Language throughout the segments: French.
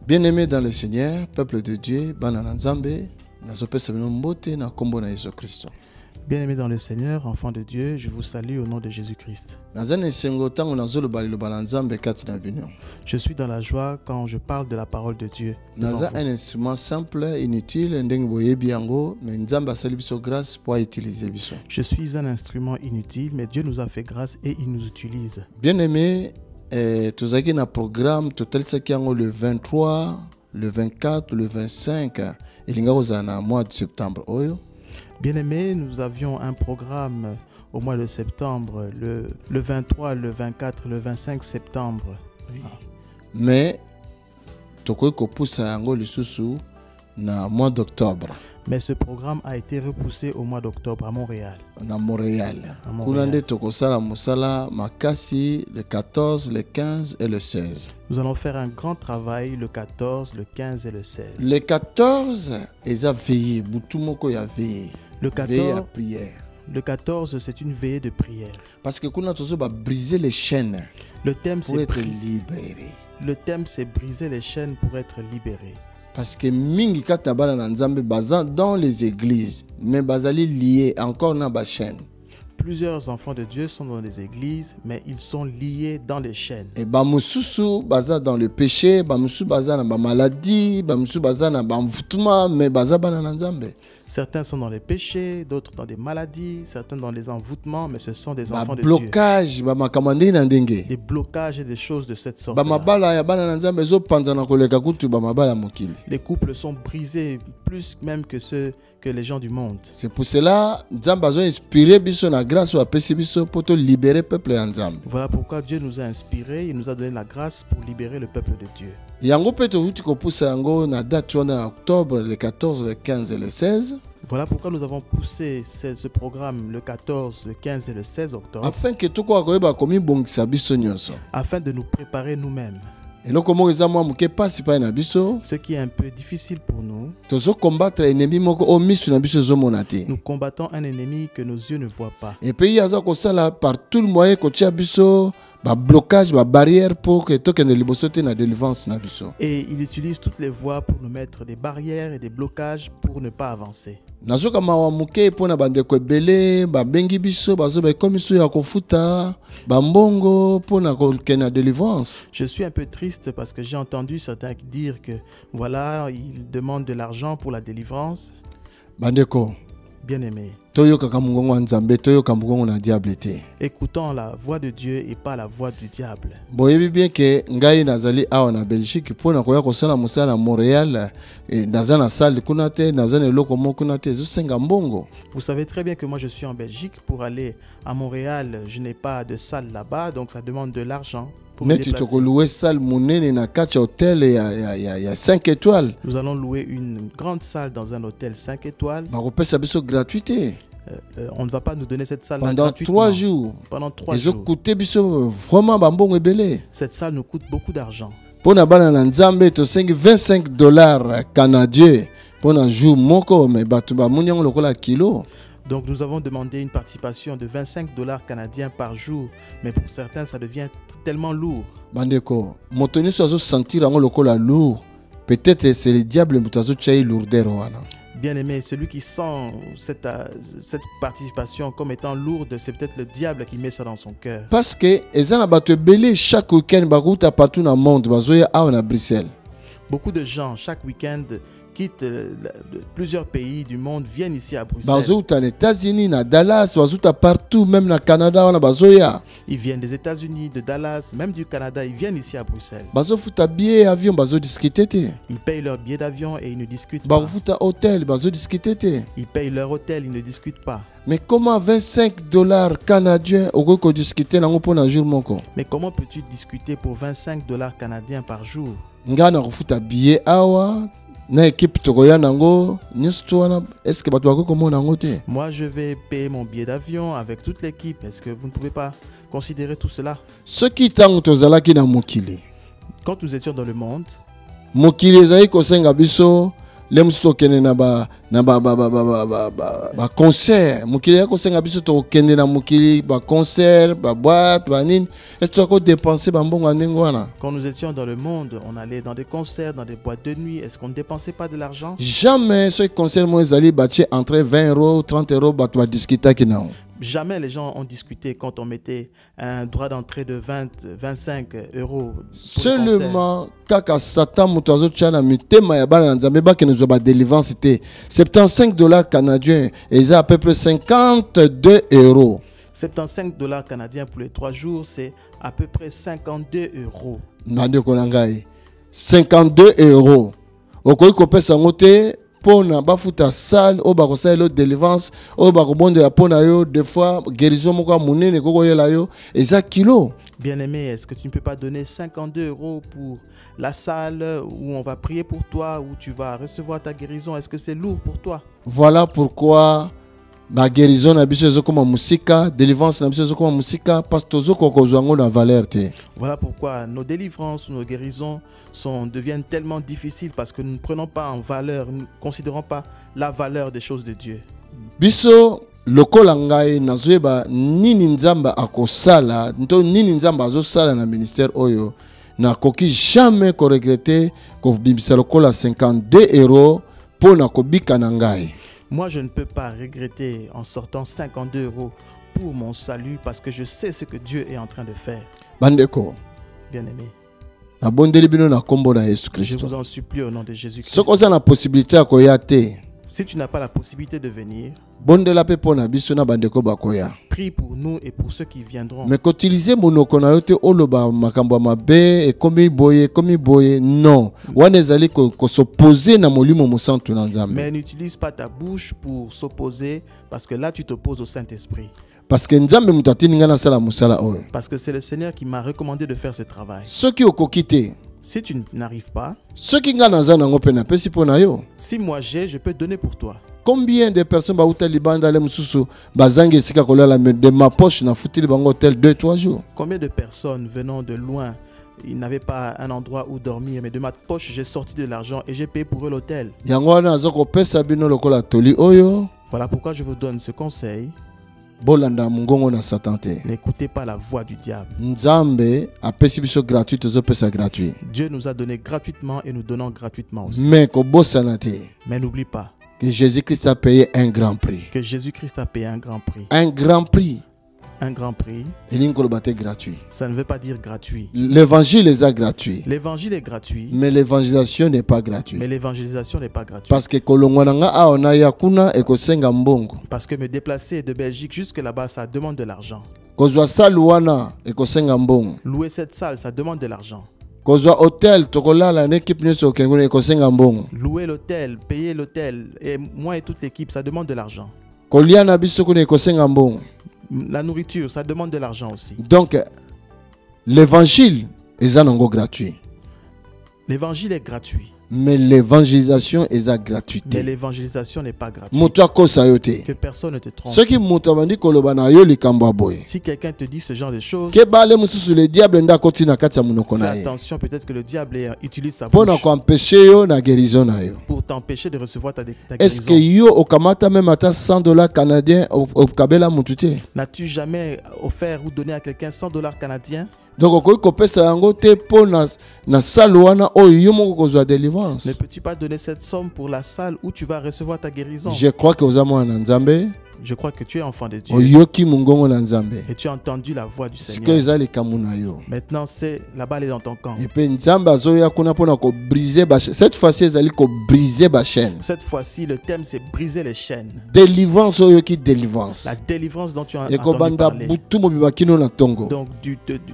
Bien-aimés dans le Seigneur, peuple de Dieu, Banana Nzambe, nazopesa bino mbote na kombo na Yesu Kristo. Bien-aimés dans le Seigneur, enfants de Dieu, je vous salue au nom de Jésus-Christ. Je suis dans la joie quand je parle de la parole de Dieu. Naza un instrument simple, inutile, Je suis un instrument inutile, mais Dieu nous a fait grâce et il nous utilise. Bien-aimés, tous un programme total le 23, le 24, le 25, et le mois de septembre. Bien-aimés, nous avions un programme au mois de septembre, le 23, le 24, le 25 septembre. Oui. Mais, mais ce programme a été repoussé au mois d'octobre à Montréal. Le 14, le 15 et le 16. Nous allons faire un grand travail le 14, le 15 et le 16. Le 14, ils ont veillé. Le 14, veillé à prière. Le 14, c'est une veillée de prière. Parce que nous avons brisé les chaînes. Le thème, pour être libéré. Le thème, c'est briser les chaînes pour être libéré. Parce que mingi kata bana na nzambe baza dans les églises, mais bazali liés encore na ba chaîne. Plusieurs enfants de Dieu sont dans les églises, mais ils sont liés dans les chaînes. Et bamususu baza dans le péché, bamusu baza na ba maladie, bamusu baza na ba envoûtement, mais baza bana na nzambe. Certains sont dans les péchés, d'autres dans des maladies, certains dans les envoûtements, mais ce sont des enfants de blocage, Dieu. Des blocages et des choses de cette sorte. Les couples sont brisés plus même que ceux que les gens du monde. C'est pour cela Nzambe a inspiré biso na grâce ou apesi biso pour te libérer peuple ya Nzambe. Voilà pourquoi Dieu nous a inspirés, il nous a donné la grâce pour libérer le peuple de Dieu. Yango pe to huti ko poussa yango na date wana octobre le 14, le 15 et le 16. Voilà pourquoi nous avons poussé ce programme le 14, le 15 et le 16 octobre. Afin que tout quoi koyeba komi bongisa biso nyonso. Afin de nous préparer nous-mêmes. Et là, comment ils ont manqué pas si pas na biso. Ce qui est un peu difficile pour nous. Tozo combattre ennemi moko o misu na biso zo monate. Nous combattons un ennemi que nos yeux ne voient pas. Et puis yaza ko sala par tout le moyen ko tia biso ba blocage, ba barrière pour que toke ne libosote na délivrance na biso. Et il utilise toutes les voies pour nous mettre des barrières et des blocages pour ne pas avancer. Nazoka mawa muke pona bande ko ebele ba bengi biso bazo ba komiso ya kofuta ba mbongo pona ko kena délivrance. Je suis un peu triste parce que j'ai entendu certains dire que voilà, ils demandent de l'argent pour la délivrance. Bandeko bien-aimé, écoutons la voix de Dieu et pas la voix du diable. Bien que ngai nazali awa na Belgique pona koya kosala musala Montréal dans une salle kunate dans un loko mo kunate zo senga mbongo. Vous savez très bien que moi je suis en Belgique, pour aller à Montréal, je n'ai pas de salle là-bas, donc ça demande de l'argent. Mais tu te louer salle munene na kacha hôtel il y a 5 étoiles. Nous allons louer une grande salle dans un hôtel 5 étoiles. Gratuité. On ne va pas nous donner cette salle pendant 3 jours. Pendant 3 jours. Cette salle nous coûte beaucoup d'argent. Pour na bana na nzambe to $25 canadiens pour un jour moko mais batu ba munyango lokola kilo. Donc nous avons demandé une participation de $25 canadiens par jour, mais pour certains ça devient tellement lourd. Bandeko, motoni so sentir ngo lokola lourd. Peut-être c'est le diable mutazo chai lourdeur wana. Bien-aimé, celui qui sent cette participation comme étant lourde, c'est peut-être le diable qui met ça dans son cœur. Parce que ezana bato belé chaque week-end bakuta partout dans le monde, bazoya à Bruxelles. Beaucoup de gens chaque week-end quittent plusieurs pays du monde, viennent ici à Bruxelles. Bazouta aux États-Unis, à Dallas, bazouta partout, même au Canada, on a bazoya. Ils viennent des États-Unis, de Dallas, même du Canada, ils viennent ici à Bruxelles. Bazouta billet avion, bazo discuter. Ils payent leur billet d'avion et ils ne discutent pas. Bazouta hôtel, bazo discuter. Ils payent leur hôtel, ils ne discutent pas. Mais comment $25 canadiens au go discuter nango pour un jour moko? Mais comment peux-tu discuter pour $25 canadiens par jour? Ngana kufuta billet awa. Est-ce que moi je vais payer mon billet d'avion avec toute l'équipe. Est-ce que vous ne pouvez pas considérer tout cela? Quand nous étions dans le monde, le musu tokende na ba concert mokili ya kosenga biso tokende na mokili ba concert ba boîte ba nini est-ce que tu dépenser ba mbongo ndenge wana? Quand nous étions dans le monde, on allait dans des concerts, dans des boîtes de nuit. Est-ce qu'on ne dépensait pas de l'argent? Jamais ce concert moi ezali batie entre 20 € 30 € ba to discuter kinao. Jamais les gens ont discuté quand on mettait un droit d'entrée de 25 euros. Seulement, kaka Satan mutazo tchana mitema ya bana nzambe ba kenezo ba délivrance té 75 $ canadiens et ça à peu près 52 €. 75 $ canadiens pour les 3 jours, c'est à peu près 52 euros. Nande konangai 52 €. Okoyi kopesa ngote pona bafuta salle o bakosala délivrance o bakobondela pona yo des fois guérison moko munene koko yela yo eza kilo. Bien-aimé, est-ce que tu ne peux pas donner 52 € pour la salle où on va prier pour toi, où tu vas recevoir ta guérison? Est-ce que c'est lourd pour toi? Voilà pourquoi la guérison na biso ezo koma musika, délivrance na biso ezo koma musika parce que tozo kokozwango na valeur te. Voilà pourquoi nos délivrances, nos guérisons deviennent tellement difficiles parce que nous ne prenons pas en valeur, nous ne considérons pas la valeur des choses de Dieu. Biso lokola ngai nazoyeba nini nzamba akosala nto nini nzamba azosala na ministère oyo na koki jamais ko regretter ko bibisa lokola 52 € pour na kobika na ngai. Moi je ne peux pas regretter en sortant 52 € pour mon salut parce que je sais ce que Dieu est en train de faire. Bandeko bien-aimé, na bondeli bino na kombo na Yesu Christ. je vous en supplie au nom de Jésus-Christ. Soko za na possibilité akoya te. Si tu n'as pas la possibilité de venir, bondela pe pona biso na bandeko bakoya. prie pour nous et pour ceux qui viendront. Mais qu'utiliser monoko na yo te oloba makambo ya mabe e komi boye non. Wana ezali ko s'opposer na molimo mosantu na Nzambe. Mais n'utilise pas ta bouche pour s'opposer parce que là tu t'opposes au Saint-Esprit. Parce que Nzambe mutatini nga na sala musala oyo. Parce que c'est le Seigneur qui m'a recommandé de faire ce travail. Soki okokite. Si tu n'arrives pas, soki nga na zana ngo pe na pesi pona yo. si moi j'ai, je peux donner pour toi. Combien de personnes ba uta libanda le mususu bazangi sika kolala de ma poche na futili bango hôtel 2-3 jours. Combien de personnes venant de loin, ils n'avaient pas un endroit où dormir, mais de ma poche j'ai sorti de l'argent et j'ai payé pour eux l'hôtel. Yango wana azoko pesa bino lokola toli oyo. Voilà pourquoi je vous donne ce conseil. Bolanda mungongo na Satan te. N'écoutez pas la voix du diable. Nzambe apesi biso gratuit tozo pesa gratuit. Dieu nous a donné gratuitement et nous donnons gratuitement aussi. Mais ko bosana te. Mais n'oublie pas Que Jésus-Christ a payé un grand prix. que Jésus-Christ a payé un grand prix. Un grand prix. Un grand prix, Et gratuit. ça ne veut pas dire gratuit. L'évangile est gratuit. L'évangile est gratuit, Mais l'évangélisation n'est pas gratuite. mais l'évangélisation n'est pas gratuite. Parce que kolongwananga aona yakuna ekosenga mbongo. Parce que me déplacer de Belgique jusque là-bas, ça demande de l'argent. Kozwa saluana ekosenga mbongo. Louer cette salle, ça demande de l'argent. Kozwa hotel tokolala na équipe nyonso okenguna ekosenga mbongo. Louer l'hôtel, payer l'hôtel, et moi et toute l'équipe, ça demande de l'argent. Kolia na biso kuna ekosenga mbongo. La nourriture, ça demande de l'argent aussi. Donc l'évangile est gratuit. L'évangile est gratuit, Mais l'évangélisation est gratuite. mais l'évangélisation n'est pas gratuite. Moto akosa yo te. Que personne ne te trompe. Ce qui moto bandi koloba na yo likambo aboye. Si quelqu'un te dit ce genre de choses, Ke bale mususu le diable nda koti na kati ya munoko fais na ye. attention, peut-être que le diable utilise sa Pona bouche ko empêcher yo na guérison na yo. pour t'empêcher de recevoir ta Est-ce que guérison. yo okamata même ata 100 $ canadiens au kabela mutu te? N'as-tu jamais offert ou donné à quelqu'un 100 $ canadiens? Donc okoki kopesa yango te po na salle wana oyo yo moko kozwa délivrance. Ne peux-tu pas donner cette somme pour la salle où tu vas recevoir ta guérison? Je crois que oza mwana na Nzambe. Je crois que tu es enfant de Dieu Oyoki mungongo na Nzambe. et tu as entendu la voix du Siko Seigneur. eza likambo na yo. Maintenant, c'est la balle est dans ton camp. Et puis Nzambe azoya kuna pona ko briser ba chaîne. Cette fois-ci ezali ko briser ba chaîne. Cette fois-ci, le thème c'est briser les chaînes. Délivrance oyo ki délivrance. La délivrance dont tu as Et ko entendu banda parler. butu mobiba kino na tongo. Donc,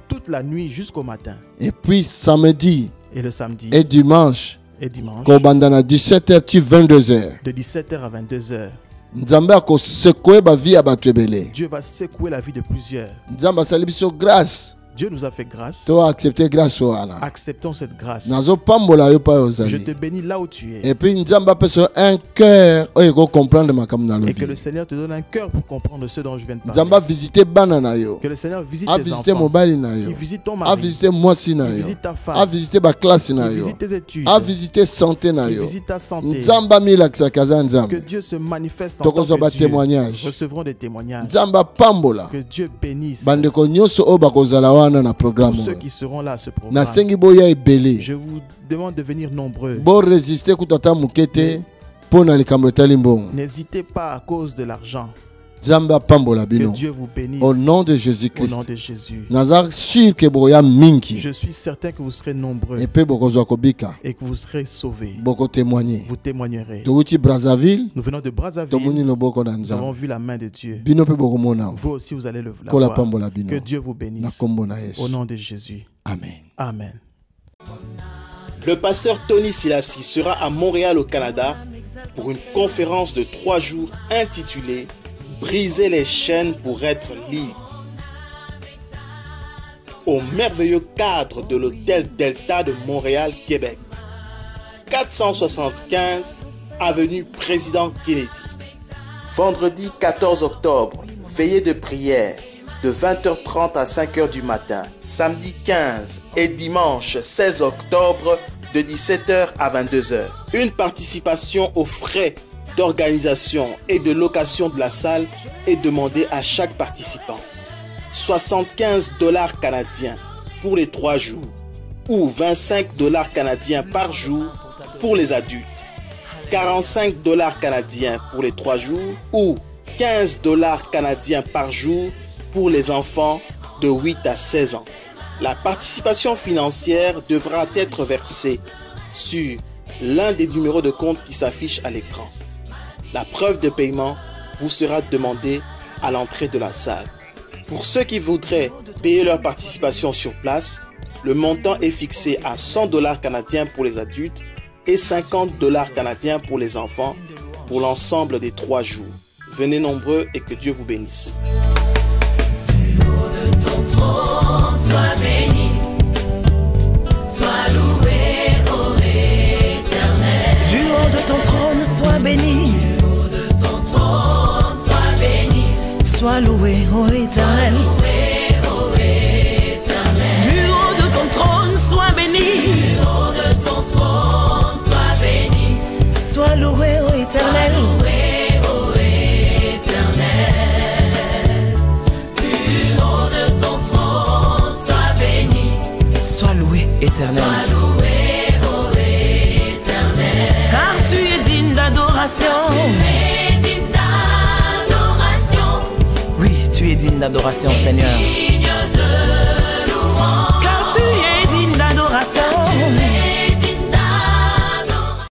toute la nuit jusqu'au matin. Et puis samedi Et le samedi et dimanche et dimanche, ko banda na 17h tu 22h. de 17h à 22h. Nzambe ako secouer ba vie ya bato ebele. Dieu va secouer la vie de plusieurs. Nzambe asali biso grâce. Dieu nous a fait grâce. To accepter grâce wana. Acceptons cette grâce. Nazo pambola yo pa Je ozali. te bénis là où tu es. Et puis nzamba peso un cœur oyo ko comprendre makambo na Et que le lobi. Seigneur te donne un cœur pour comprendre ce dont je viens de parler. Nzamba visiter bana na yo. Que le Seigneur visite A tes visiter enfants. mobali na Il yo. visite ton A mari. visiter mwasi na Il yo. visite ta A femme. visiter ba classe na Il yo. visite tes études. A visiter santé na Il yo. visite ta santé. Nzamba milakisa kaza Que nzamba. Dieu se manifeste en Tokozwa tant ba que Dieu. témoignage. Recevrons des témoignages. Nzamba pambola. Que Dieu bénisse Bandeko nyonso oyo bakozala wana na programme. tous ceux qui seront là à ce programme. Nasengi boya ebele. Je vous demande de venir nombreux. Bo résister kutata mukete pona likambo etali mbongo. N'hésitez pas à cause de l'argent. Nzamba pambola Que bino. Dieu vous bénisse. Au nom de Au Jésus-Christ. nom de Jésus. Nazar sûr que boya mingi. Je suis certain que vous serez nombreux Et puis bokozwa kobika. et que vous serez sauvés. Boko témoigner. Vous témoignerez. Touti Brazzaville. Nous venons de Brazzaville. Tomoni no boko na Nous avons nzamba. vu la main de Dieu. Bino pe boko mona. Vous aussi, vous allez le Kola voir. pambola bino. Que Dieu vous Na bénisse. kombo na Yesu. Au nom de Jésus. Amen. Amen. Le pasteur Tony Silassi sera à Montréal au Canada pour une conférence de 3 jours intitulée « Briser les chaînes pour être libre » au merveilleux cadre de l'hôtel Delta de Montréal, Québec. 475 avenue Président Kennedy. Vendredi 14 octobre, veillée de prière de 20h30 à 5h du matin. Samedi 15 et dimanche 16 octobre de 17h à 22h. Une participation aux frais d'organisation et de location de la salle est demandée à chaque participant. 75 $ canadiens pour les 3 jours ou 25 $ canadiens par jour pour les adultes. 45 $ canadiens pour les 3 jours ou 15 $ canadiens par jour pour les enfants de 8 à 16 ans. La participation financière devra être versée sur l'un des numéros de compte qui s'affiche à l'écran. La preuve de paiement vous sera demandée à l'entrée de la salle. Pour ceux qui voudraient payer leur participation sur place, le montant est fixé à 100 $ canadiens pour les adultes et 50 $ canadiens pour les enfants pour l'ensemble des 3 jours. Venez nombreux et que Dieu vous bénisse. Sois béni, sois loué, ô Éternel. Du haut de ton trône, sois béni. Du haut de ton trône, sois béni. Sois loué, ô Éternel. Du haut de ton trône, sois béni. Du haut de ton trône, sois béni. Sois loué, ô Éternel. Éternel. Sois loué, ô Éternel. Car tu es digne d'adoration. Tu es digne d'adoration. Oui, tu es digne d'adoration, Seigneur. Digne de